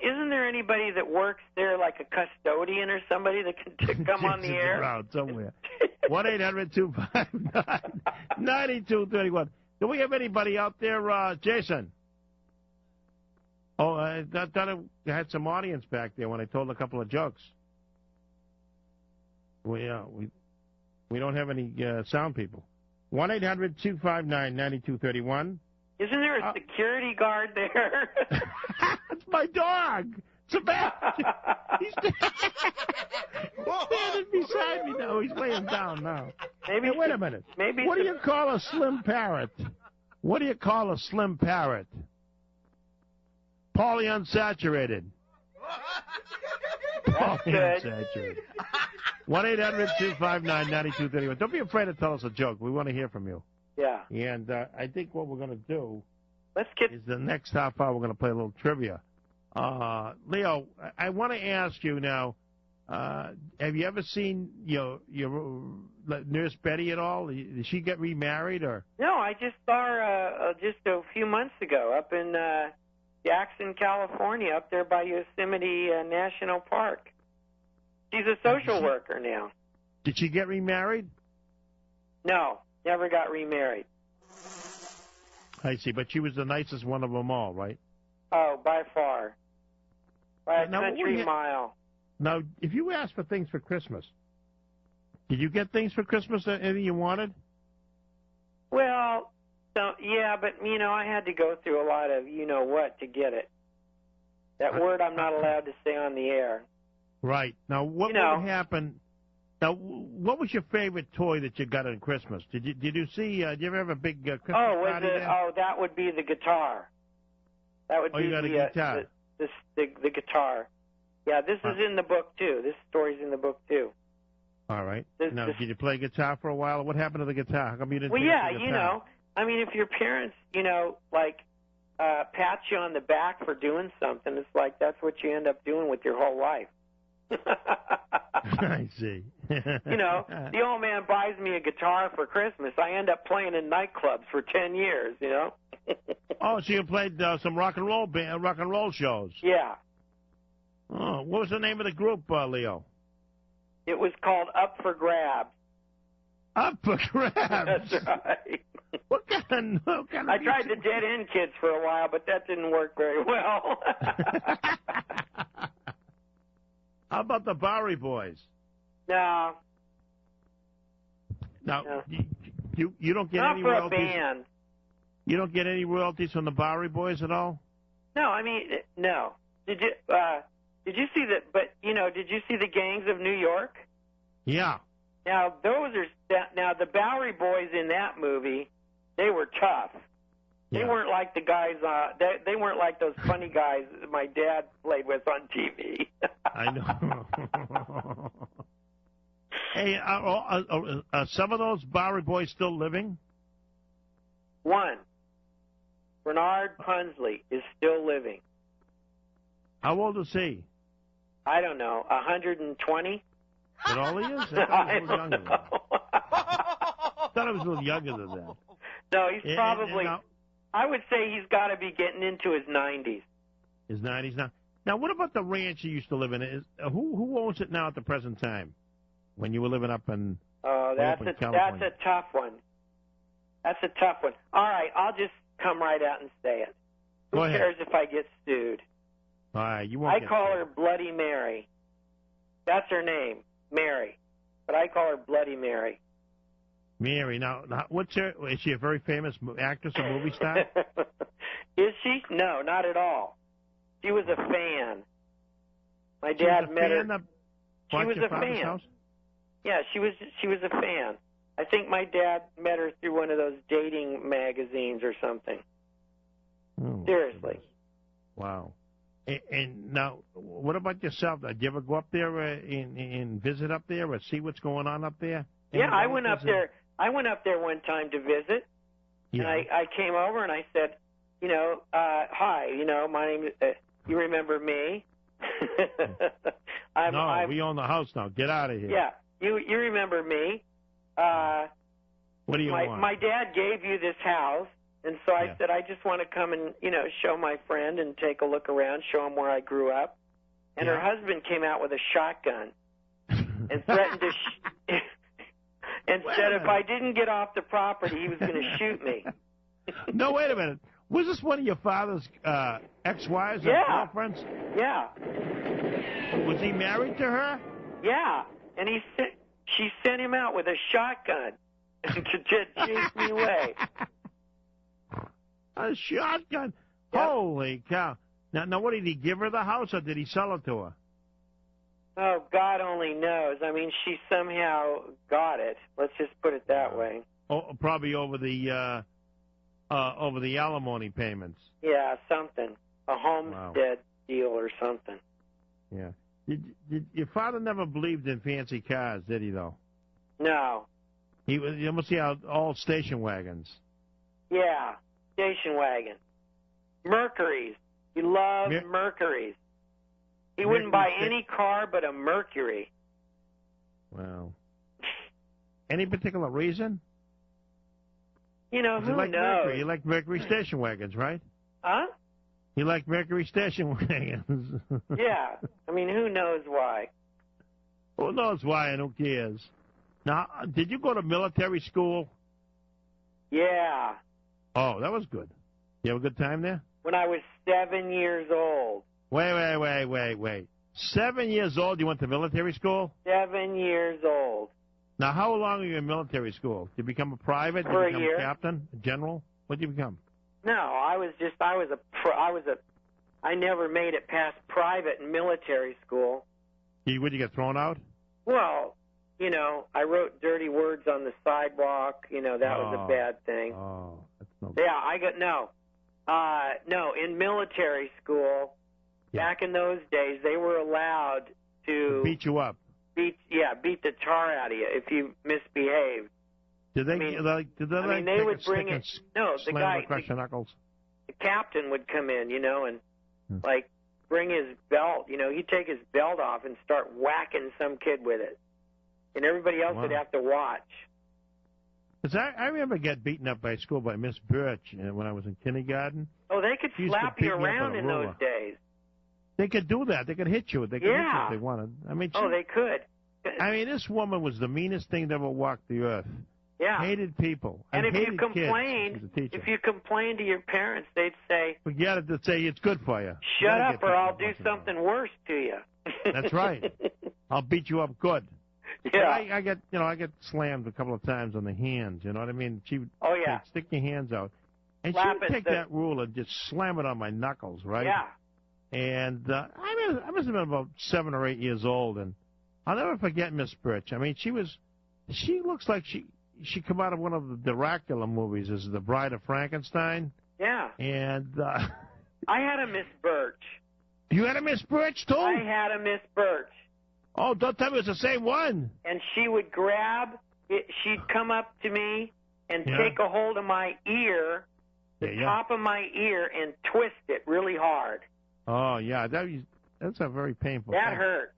Isn't there anybody that works there, like a custodian or somebody that can come on the air? Around somewhere. 1-800-259-9231. Do we have anybody out there, Jason? Oh, I thought I had some audience back there when I told a couple of jokes. We don't have any sound people. 1-800-259-9231. Isn't there a security guard there? It's my dog, Sebastian. He's standing beside me now. He's laying down now. Maybe. Hey, wait a minute. What do you call a slim parrot? What do you call a slim parrot? Polyunsaturated. Polyunsaturated. 1-800-259-9231. Don't be afraid to tell us a joke. We want to hear from you. Yeah. And I think what we're going to do is the next half hour we're going to play a little trivia. Leo, I want to ask you now, have you ever seen your Nurse Betty at all? Did she get remarried or? No, I just saw her just a few months ago up in Jackson, California, up there by Yosemite National Park. She's a social worker now. Did she get remarried? No, never got remarried. I see, but she was the nicest one of them all, right? Oh, by far. By a Now, country mile. Now, if you asked for things for Christmas, did you get things for Christmas that anything you wanted? Well, yeah, but, I had to go through a lot of you-know-what to get it. That word I'm not allowed to say on the air. Right. Now, what would happen? Now, what was your favorite toy that you got on Christmas? Did you see? Did you ever have a big Christmas party there? That would be the guitar. That would be you got a guitar. The guitar. Yeah, this is in the book too. This story's in the book too. All right. Now, did you play guitar for a while? What happened to the guitar? How come you didn't? Well, pick yeah, up the guitar? if your parents, pat you on the back for doing something, it's like that's what you end up doing with your whole life. I see. The old man buys me a guitar for Christmas. I end up playing in nightclubs for 10 years, Oh, so you played some rock and roll shows? Yeah. Oh, what was the name of the group, Leo? It was called Up for Grabs. Up for Grabs? That's right. What kind of I tried the Dead End Kids for a while, but that didn't work very well. How about the Bowery Boys? No. Now, you don't get Not any for royalties? a band. You don't get any royalties from the Bowery Boys at all? No, no. Did you see that? But did you see the Gangs of New York? Yeah. Now the Bowery Boys in that movie, they were tough. Yeah. They weren't like the guys. They weren't like those funny guys that my dad played with on TV. I know. Hey, are some of those Bowery Boys still living? One, Bernard Punsley, is still living. How old is he? I don't know, 120? That all he is? I don't know. I thought I was a little younger than that. No, he's probably, I would say he's got to be getting into his 90s. His 90s now. Now, what about the ranch you used to live in? Who owns it now at the present time? When you were living up in that's a tough one. That's a tough one. All right, I'll just come right out and say it. Who cares if I get sued? All right, you won't. I call her Bloody Mary. That's her name, Mary. But I call her Bloody Mary. Mary. Now is she a very famous actress or movie star? Is she? No, not at all. She was a fan. My dad met her. She was a fan. House? Yeah, she was a fan. I think my dad met her through one of those dating magazines or something. Oh, seriously. Wow. And now, what about yourself? Did you ever go up there and visit up there or see what's going on up there? Yeah, I went up there. I went up there one time to visit, and I came over and I said, hi, my name is, you remember me? We own the house now. Get out of here. Yeah, you remember me. What do you want? My dad gave you this house, and so I said, I just want to come and, show my friend and take a look around, show him where I grew up. And her husband came out with a shotgun and threatened to and said if I didn't get off the property, he was going to shoot me. No, wait a minute. Was this one of your father's ex-wives or girlfriends? Yeah. Was he married to her? Yeah. And she sent him out with a shotgun to chase me away. A shotgun? Yep. Holy cow. Now, what, did he give her the house or did he sell it to her? Oh, God only knows. I mean, she somehow got it. Let's just put it that way. Oh, probably over the alimony payments. Yeah, something. A homestead deal or something. Yeah. Did your father never believed in fancy cars, did he, though? No. You must see all station wagons. Yeah, station wagon. Mercuries. He loved Mercuries. He wouldn't buy any car but a Mercury. Well, any particular reason? Who knows? Mercury? You like Mercury station wagons, right? Huh? You like Mercury station wagons? Yeah. I mean, who knows why? Who knows why and who cares? Now, did you go to military school? Yeah. Oh, that was good. You have a good time there? When I was 7 years old. Wait. 7 years old, you went to military school? 7 years old. Now, how long were you in military school? Did you become a private? For Did you become a year. A captain? A general? What did you become? No, I never made it past private in military school. Would you get thrown out? Well, I wrote dirty words on the sidewalk. That was a bad thing. Oh, that's no. Yeah, no, in military school, back in those days, they were allowed to beat you up. Beat the tar out of you if you misbehaved. Did they? They would bring it. No, the guy, across your knuckles. The captain would come in, and bring his belt. He'd take his belt off and start whacking some kid with it, and everybody else would have to watch. Because I remember getting beaten up by school by Miss Birch when I was in kindergarten. Oh, they could slap you around in those days. They could do that. They could hit you. They could hit you if they wanted. I mean, they could. I mean, this woman was the meanest thing that ever walked the earth. Yeah. Hated people. And if hated you complained, to your parents, they'd say, "Forget it." They'd say it's good for you. Shut up, or I'll do something worse to you. That's right. I'll beat you up good. Yeah. I get slammed a couple of times on the hands. You know what I mean? She'd stick your hands out, and she would take that ruler and just slam it on my knuckles, right? Yeah. And I must have been about 7 or 8 years old, and I'll never forget Miss Birch. I mean, she looks like she come out of one of the Dracula movies as the Bride of Frankenstein. Yeah. And I had a Miss Birch. You had a Miss Birch too? I had a Miss Birch. Oh, don't tell me it's the same one. And she would grab it. She'd come up to me and take a hold of my ear, the top of my ear, and twist it really hard. Oh yeah, that's a very painful. That hurt.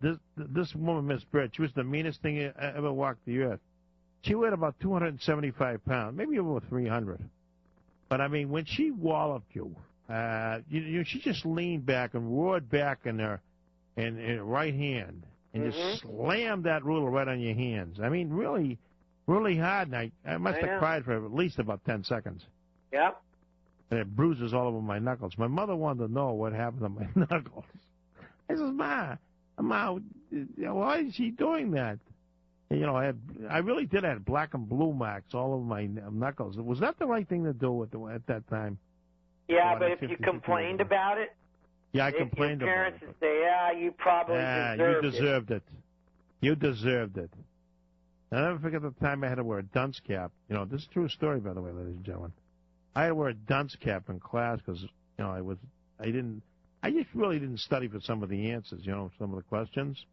This woman, Miss Birch, she was the meanest thing that ever walked the earth. She weighed about 275 pounds, maybe over 300. But I mean, when she walloped you, she just leaned back and roared back in her right hand and just slammed that ruler right on your hands. I mean, really, really hard. And I must have cried for at least about 10 seconds. Yep. And it bruises all over my knuckles. My mother wanted to know what happened to my knuckles. I says, Ma, why is she doing that? And, I really did have black and blue marks all over my knuckles. Was that the right thing to do at that time? Yeah, but if you complained about it, I complained about it. Your parents would say, "Yeah, you probably deserved it." You deserved it. I'll never forget the time I had to wear a dunce cap. This is a true story, by the way, ladies and gentlemen. I had to wear a dunce cap in class because I just really didn't study for some of the answers, some of the questions.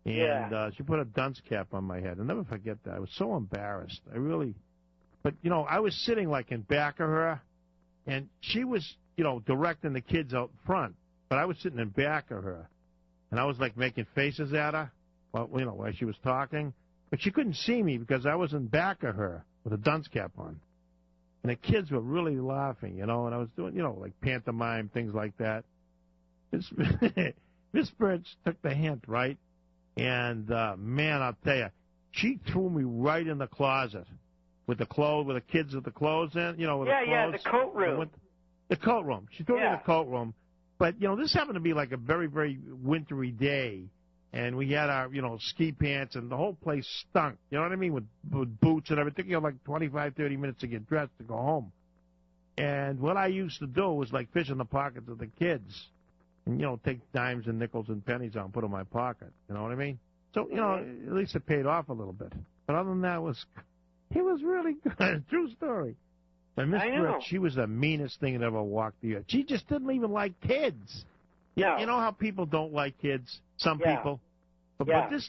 And she put a dunce cap on my head. I'll never forget that. I was so embarrassed. But I was sitting like in back of her, and she was, directing the kids out front. But I was sitting in back of her, and I was like making faces at her, while she was talking. But she couldn't see me because I was in back of her with a dunce cap on. And the kids were really laughing, and I was doing, like pantomime, things like that. Miss Birch took the hint, right? And, man, I'll tell you, she threw me right in the closet with the kids with the clothes in, the coat room. The coat room. She threw me in the coat room. But, this happened to be like a very, very wintry day. And we had our, ski pants, and the whole place stunk. You know what I mean? With boots and everything. It took like 25, 30 minutes to get dressed to go home. And what I used to do was like fish in the pockets of the kids. And, take dimes and nickels and pennies out and put in my pocket. You know what I mean? So, at least it paid off a little bit. But other than that, it was really good. True story. And Miss Birch, she was the meanest thing that ever walked the earth. She just didn't even like kids. No. You know how people don't like kids? Some people. But this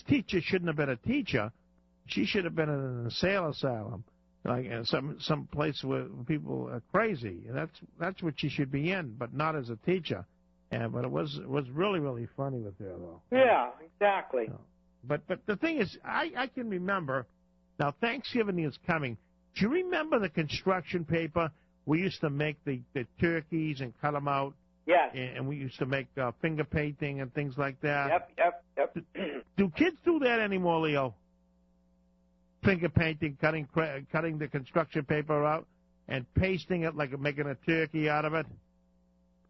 teacher shouldn't have been a teacher. She should have been in an insane asylum, like some place where people are crazy. That's what she should be in, but not as a teacher. But it was really, really funny with her, though. Yeah, exactly. But the thing is, I can remember. Now Thanksgiving is coming. Do you remember the construction paper? We used to make the turkeys and cut them out. Yes. And we used to make finger painting and things like that. Yep. Do kids do that anymore, Leo? Finger painting, cutting the construction paper out and pasting it like making a turkey out of it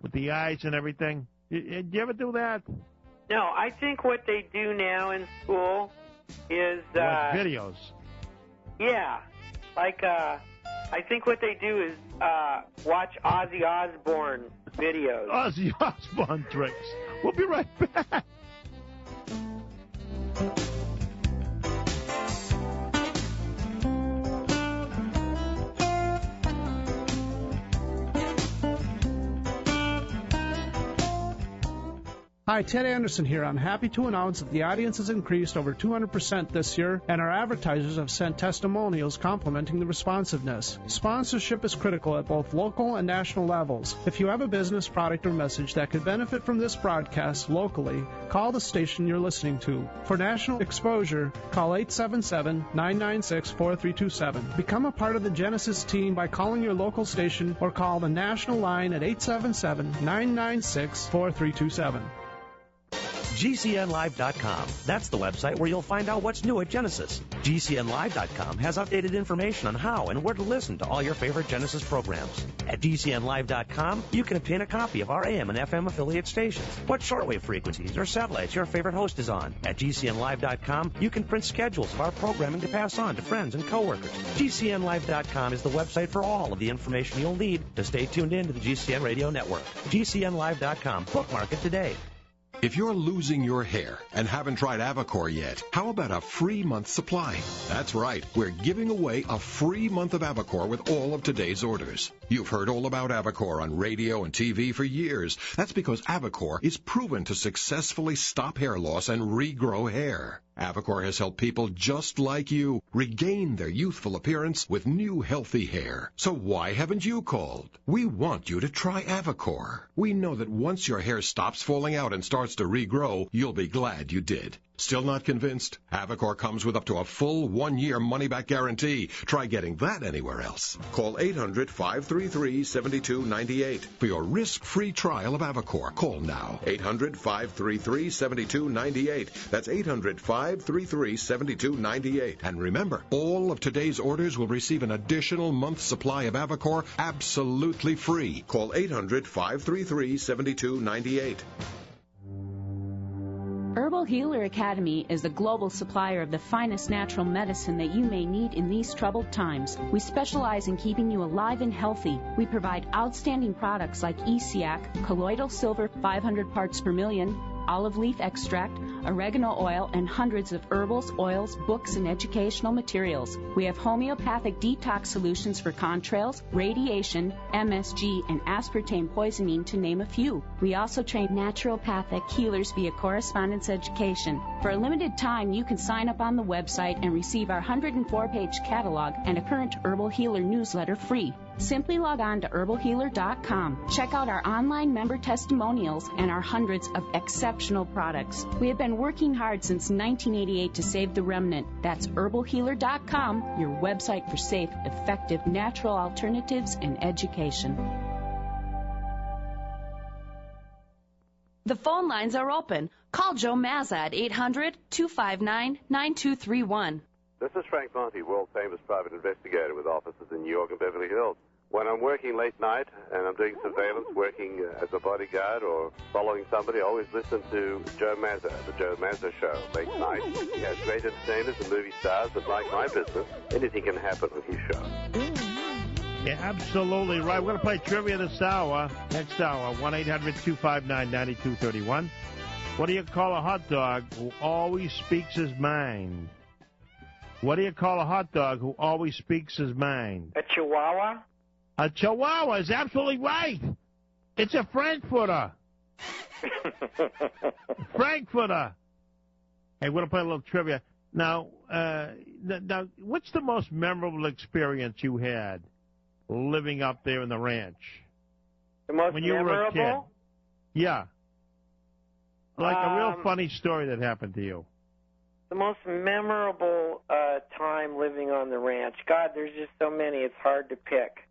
with the eyes and everything. Did you ever do that? No, I think what they do now in school is... Watch videos. Yeah. Like, I think what they do is watch Ozzy Osbourne videos. Ozzy Osbourne tricks. We'll be right back. Hi, Ted Anderson here. I'm happy to announce that the audience has increased over 200% this year, and our advertisers have sent testimonials complimenting the responsiveness. Sponsorship is critical at both local and national levels. If you have a business, product, or message that could benefit from this broadcast locally, call the station you're listening to. For national exposure, call 877-996-4327. Become a part of the Genesis team by calling your local station or call the national line at 877-996-4327. GCNlive.com. That's the website where you'll find out what's new at Genesis. GCNlive.com has updated information on how and where to listen to all your favorite Genesis programs. At GCNlive.com, you can obtain a copy of our AM and FM affiliate stations, what shortwave frequencies or satellites your favorite host is on. At GCNlive.com, you can print schedules of our programming to pass on to friends and coworkers. GCNlive.com is the website for all of the information you'll need to stay tuned in to the GCN Radio Network. GCNlive.com. Bookmark it today. If you're losing your hair and haven't tried Avacor yet, how about a free month supply? That's right. We're giving away a free month of Avacor with all of today's orders. You've heard all about Avacor on radio and TV for years. That's because Avacor is proven to successfully stop hair loss and regrow hair. Avacor has helped people just like you regain their youthful appearance with new healthy hair. So why haven't you called? We want you to try Avacor. We know that once your hair stops falling out and starts to regrow, you'll be glad you did. Still not convinced? Avacor comes with up to a full 1-year money-back guarantee. Try getting that anywhere else. Call 800-533-7298 for your risk-free trial of Avacor. Call now. 800-533-7298. That's 800-533-7298. And remember, all of today's orders will receive an additional month's supply of Avacor absolutely free. Call 800-533-7298. Herbal Healer Academy is the global supplier of the finest natural medicine that you may need in these troubled times. We specialize in keeping you alive and healthy. We provide outstanding products like ESIAC, colloidal silver 500 parts per million, olive leaf extract, oregano oil, and hundreds of herbals, oils, books, and educational materials. We have homeopathic detox solutions for contrails, radiation, MSG, and aspartame poisoning, to name a few. We also train naturopathic healers via correspondence education. For a limited time, you can sign up on the website and receive our 104-page catalog and a current Herbal Healer newsletter free. Simply log on to herbalhealer.com. Check out our online member testimonials and our hundreds of exceptional products. We have been working hard since 1988 to save the remnant. That's herbalhealer.com, your website for safe, effective, natural alternatives and education. The phone lines are open. Call Joe Mazza at 800-259-9231. This is Frank Monty, world-famous private investigator with offices in New York and Beverly Hills. When I'm working late night and I'm doing surveillance, working as a bodyguard or following somebody, I always listen to Joe Mazza, the Joe Mazza Show, late night. He has great entertainers and movie stars that like my business. Anything can happen with his show. Yeah, absolutely right. We're going to play trivia this hour, next hour, 1-800-259-9231. What do you call a hot dog who always speaks his mind? What do you call a hot dog who always speaks his mind? A Chihuahua? A Chihuahua is absolutely right. It's a Frankfurter. Frankfurter. Hey, we're going to play a little trivia. Now, what's the most memorable experience you had living up there in the ranch? The most when you memorable? were a kid? Yeah. Like a real funny story that happened to you. The most memorable time living on the ranch. God, there's just so many, it's hard to pick.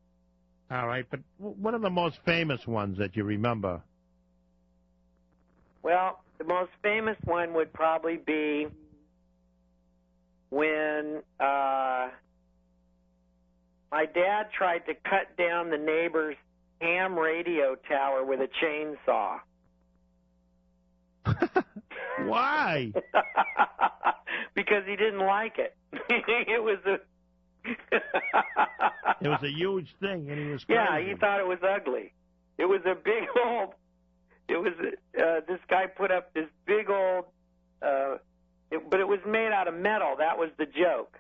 All right, but what are the most famous ones that you remember? Well, the most famous one would probably be when my dad tried to cut down the neighbor's ham radio tower with a chainsaw. Why? Because he didn't like it. It was a huge thing, and he was crazy. Yeah, he thought it was ugly. It was a big old. It was this guy put up this big old, but it was made out of metal. That was the joke,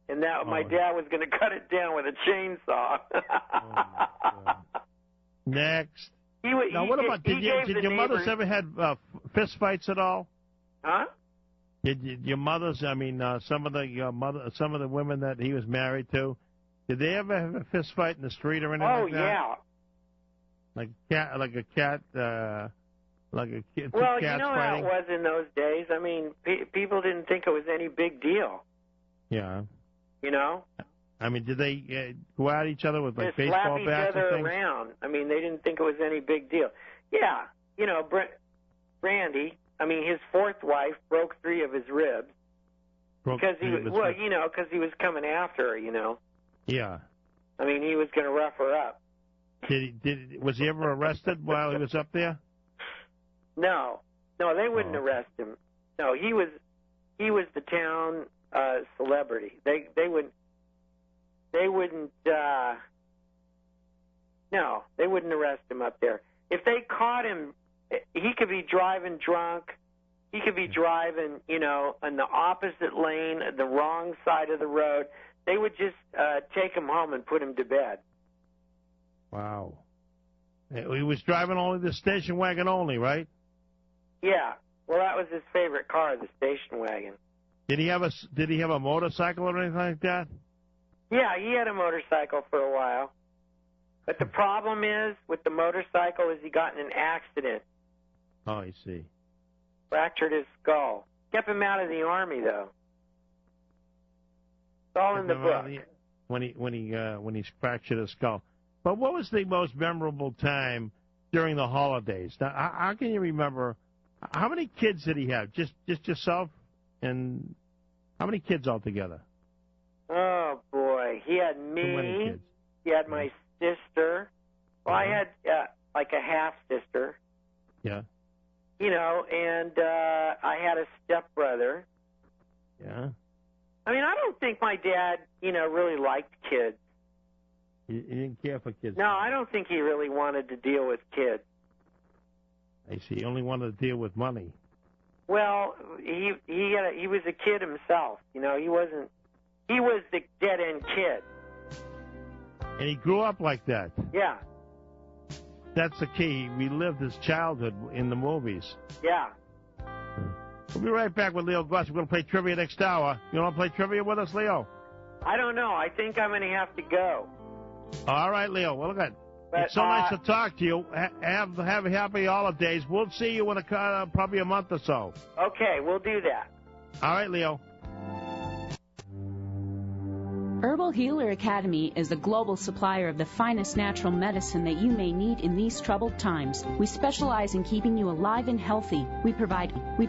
and that my dad was going to cut it down with a chainsaw. Next. What about did your mothers ever had fist fights at all? Huh? Did your mothers? I mean, some of the women that he was married to, did they ever have a fist fight in the street or anything like that? Oh yeah. Like a cat. Well, you know how it was in those days. I mean, people didn't think it was any big deal. Yeah. You know? I mean, did they go at each other with like Just baseball slap bats each other and things? around. I mean, they didn't think it was any big deal. Yeah, you know, Brandy. I mean, his fourth wife broke 3 of his ribs because he was coming after her. You know. Yeah. I mean, he was going to rough her up. Was he ever arrested while he was up there? No, they wouldn't arrest him. No, he was the town celebrity. They wouldn't. No, they wouldn't arrest him up there. If they caught him, he could be driving drunk. He could be driving, on the opposite lane, the wrong side of the road. They would just take him home and put him to bed. Wow. He was driving only the station wagon only, right? Yeah. Well, that was his favorite car, the station wagon. Did he have a motorcycle or anything like that? Yeah, he had a motorcycle for a while. But the problem is with the motorcycle is he got in an accident. Oh, I see. Fractured his skull. Kept him out of the Army, though. It's all in the book. When he fractured his skull. But what was the most memorable time during the holidays? Now, how can you remember? How many kids did he have? Just yourself? And how many kids altogether? Oh, boy. He had me. Too many kids. He had my sister. Well, I had like a half-sister. Yeah. And I had a stepbrother. Yeah. I mean, I don't think my dad, really liked kids. He didn't care for kids? No, I don't think he really wanted to deal with kids. I see. He only wanted to deal with money. Well, he was a kid himself. He was the dead-end kid. And he grew up like that. Yeah. That's the key. He relived his childhood in the movies. Yeah. We'll be right back with Leo Gorcey. We're going to play trivia next hour. You want to play trivia with us, Leo? I don't know. I think I'm going to have to go. All right, Leo. Well, good. But, it's so nice to talk to you. Have happy holidays. We'll see you in probably a month or so. Okay, we'll do that. All right, Leo. Herbal Healer Academy is a global supplier of the finest natural medicine that you may need in these troubled times. We specialize in keeping you alive and healthy. We provide